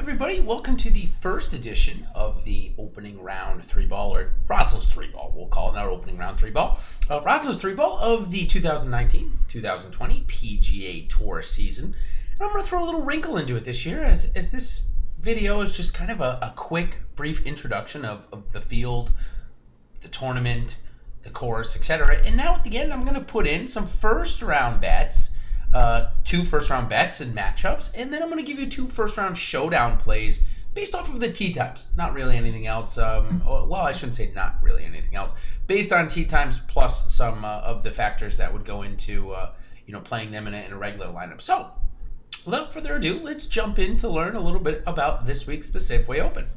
everybody? Welcome to the first edition of the opening round 3-ball, or Roslin's 3-ball, we'll call it, not opening round 3-ball. Roslin's 3-ball of the 2019-2020 PGA Tour season. And I'm going to throw a little wrinkle into it this year, as this video is just kind of a quick, brief introduction of the field, the tournament, the course, etc. And now at the end, I'm going to put in some first-round bets. 2 first-round bets and matchups, and then I'm going to give you 2 first-round showdown plays based off of the tee times. Not really anything else. Well, I shouldn't say not really anything else. Based on tee times plus some of the factors that would go into playing them in a regular lineup. So, without further ado, let's jump in to learn a little bit about this week's the Safeway Open.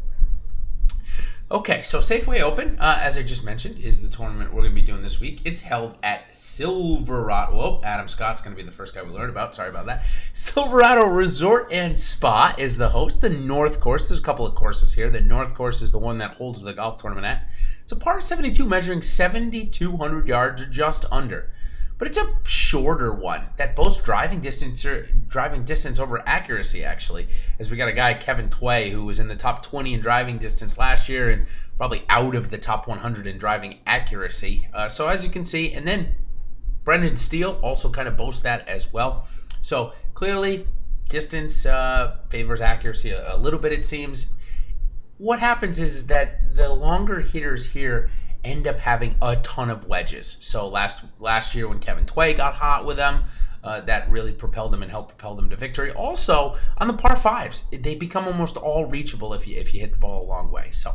Okay, so Safeway Open, as I just mentioned, is the tournament we're going to be doing this week. It's held at Silverado. Whoa, Adam Scott's going to be the first guy we learned about. Sorry about that. Silverado Resort and Spa is the host. The North Course, there's a couple of courses here. The North Course is the one that holds the golf tournament at. It's a par 72 measuring 7,200 yards, or just under. But it's a shorter one that boasts driving distance over accuracy, actually. As we got a guy, Kevin Tway, who was in the top 20 in driving distance last year and probably out of the top 100 in driving accuracy. So as you can see, and then Brendan Steele also kind of boasts that as well. So clearly, distance favors accuracy a little bit, it seems. What happens is that the longer hitters here end up having a ton of wedges. So last year when Kevin Tway got hot with them, that really propelled them and helped propel them to victory. Also, on the par 5s, they become almost all reachable if you hit the ball a long way. So,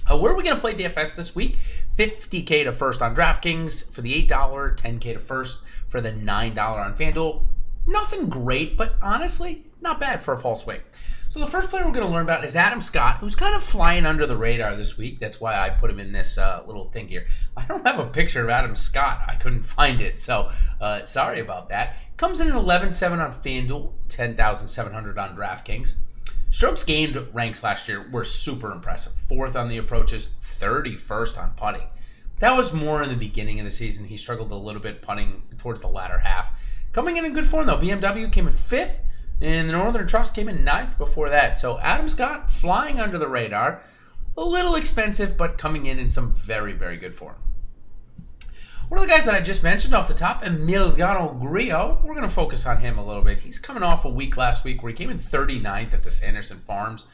where are we going to play DFS this week? $50K to first on DraftKings for the $8, $10K to first for the $9 on FanDuel. Nothing great, but honestly, not bad for a fall swing. So the first player we're going to learn about is Adam Scott, who's kind of flying under the radar this week. That's why I put him in this little thing here. I don't have a picture of Adam Scott. I couldn't find it, so sorry about that. Comes in at 11.7 on FanDuel, 10,700 on DraftKings. Strokes gained ranks last year were super impressive. 4th on the approaches, 31st on putting. That was more in the beginning of the season. He struggled a little bit putting towards the latter half. Coming in good form, though. BMW came in 5th. And the Northern Trust came in 9th before that. So Adam Scott flying under the radar. A little expensive, but coming in some very, very good form. One of the guys that I just mentioned off the top, Emiliano Grillo, we're going to focus on him a little bit. He's coming off a week last week where he came in 39th at the Sanderson Farms.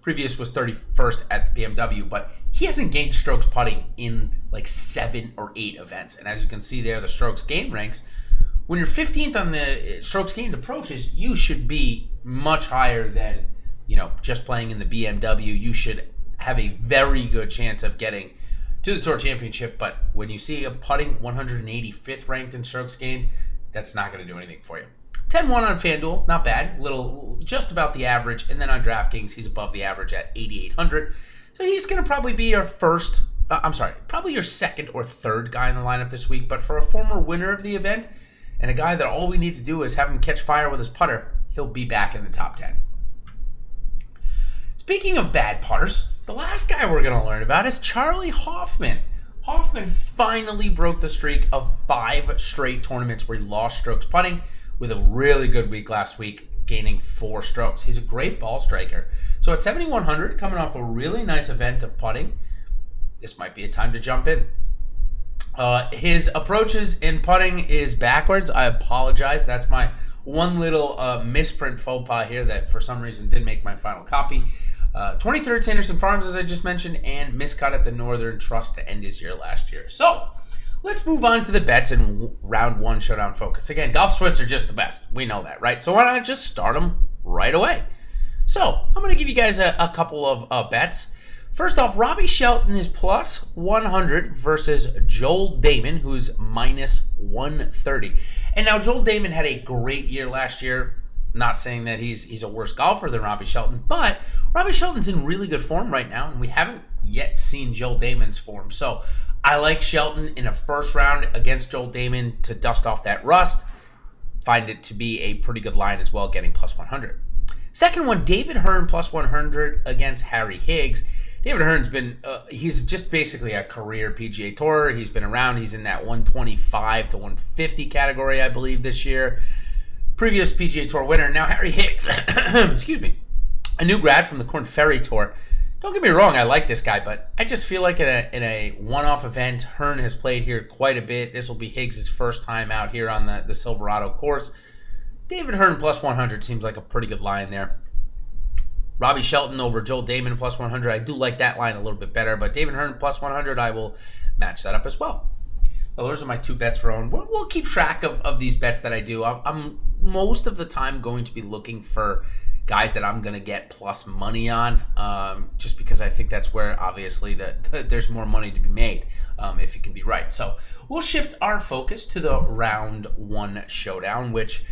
Previous was 31st at the BMW, but he hasn't gained strokes putting in like 7 or 8 events. And as you can see there, the strokes gain ranks, when you're 15th on the strokes gained approaches, you should be much higher than, just playing in the BMW. You should have a very good chance of getting to the Tour Championship. But when you see a putting 185th ranked in strokes gained, that's not going to do anything for you. 10-1 on FanDuel, not bad. Little, just about the average. And then on DraftKings, he's above the average at 8,800. So he's going to probably be your probably your second or third guy in the lineup this week. But for a former winner of the event, and a guy that all we need to do is have him catch fire with his putter, he'll be back in the top 10. Speaking of bad putters, the last guy we're going to learn about is Charlie Hoffman. Hoffman finally broke the streak of 5 straight tournaments where he lost strokes putting, with a really good week last week, gaining 4 strokes. He's a great ball striker. So at 7,100, coming off a really nice event of putting, this might be a time to jump in. His approaches in putting is backwards. I apologize. That's my one little misprint faux pas here that for some reason didn't make my final copy. 23rd Sanderson Farms, as I just mentioned, and miscut at the Northern Trust to end his year last year. So let's move on to the bets in round 1 showdown focus. Again, golf splits are just the best. We know that, right? So why not just start them right away? So I'm going to give you guys a couple of bets. First off, Robbie Shelton is plus 100 versus Joel Damon, who's minus 130. And now Joel Damon had a great year last year. Not saying that he's a worse golfer than Robbie Shelton, but Robbie Shelton's in really good form right now, and we haven't yet seen Joel Damon's form. So I like Shelton in a first round against Joel Damon to dust off that rust. Find it to be a pretty good line as well, getting plus 100. Second one, David Hearn plus 100 against Harry Higgs. David Hearn's been, he's just basically a career PGA Tour. He's been around. He's in that 125 to 150 category, I believe, this year. Previous PGA Tour winner. Now Harry Higgs, excuse me, a new grad from the Corn Ferry Tour. Don't get me wrong, I like this guy, but I just feel like in a one-off event, Hearn has played here quite a bit. This will be Higgs' first time out here on the Silverado course. David Hearn plus 100 seems like a pretty good line there. Robbie Shelton over Joel Damon plus 100. I do like that line a little bit better, but David Hearn plus 100, I will match that up as well. Well, those are my 2 bets for own. We'll keep track of these bets that I do. I'm most of the time going to be looking for guys that I'm going to get plus money on, just because I think that's where, obviously, there's more money to be made if it can be right. So we'll shift our focus to the round 1 showdown, which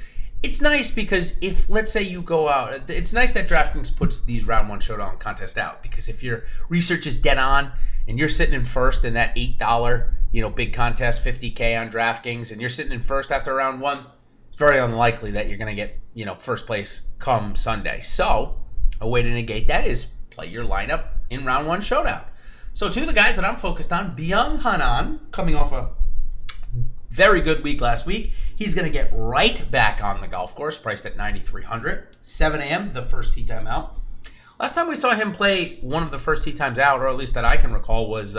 it's nice because if, let's say you go out, it's nice that DraftKings puts these round 1 showdown contests out, because if your research is dead on and you're sitting in first in that $8, big contest, $50K on DraftKings, and you're sitting in first after round 1, it's very unlikely that you're going to get, first place come Sunday. So a way to negate that is play your lineup in round 1 showdown. So 2 of the guys that I'm focused on, Byung-Hun An, coming off a very good week last week. He's going to get right back on the golf course, priced at $9,300. 7 a.m., the first tee time out. Last time we saw him play one of the first tee times out, or at least that I can recall, was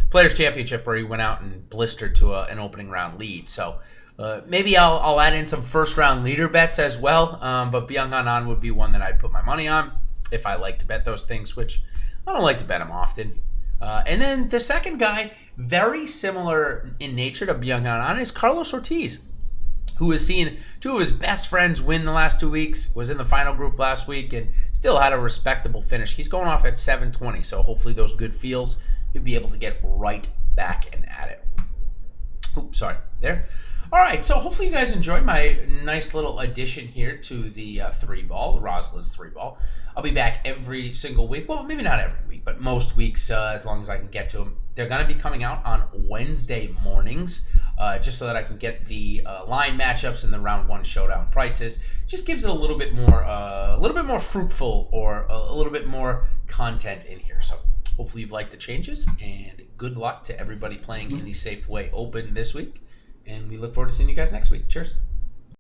Players Championship, where he went out and blistered to an opening round lead. So maybe I'll add in some first round leader bets as well, but Byung-Hun An would be one that I'd put my money on if I like to bet those things, which I don't like to bet them often. And then the second guy, very similar in nature to Byung-Hun An, is Carlos Ortiz, who has seen 2 of his best friends win the last 2 weeks, was in the final group last week, and still had a respectable finish. He's going off at 720, so hopefully those good feels, he'll be able to get right back and at it. Oops, sorry, there. All right, so hopefully you guys enjoyed my nice little addition here to the 3-ball, Rouslin's 3-ball. I'll be back every single week. Well, maybe not every week, but most weeks, as long as I can get to them. They're going to be coming out on Wednesday mornings, just so that I can get the line matchups and the round 1 showdown prices. Just gives it a little bit more fruitful, or a little bit more content in here. So hopefully you've liked the changes, and good luck to everybody playing in the Safeway Open this week. And we look forward to seeing you guys next week. Cheers.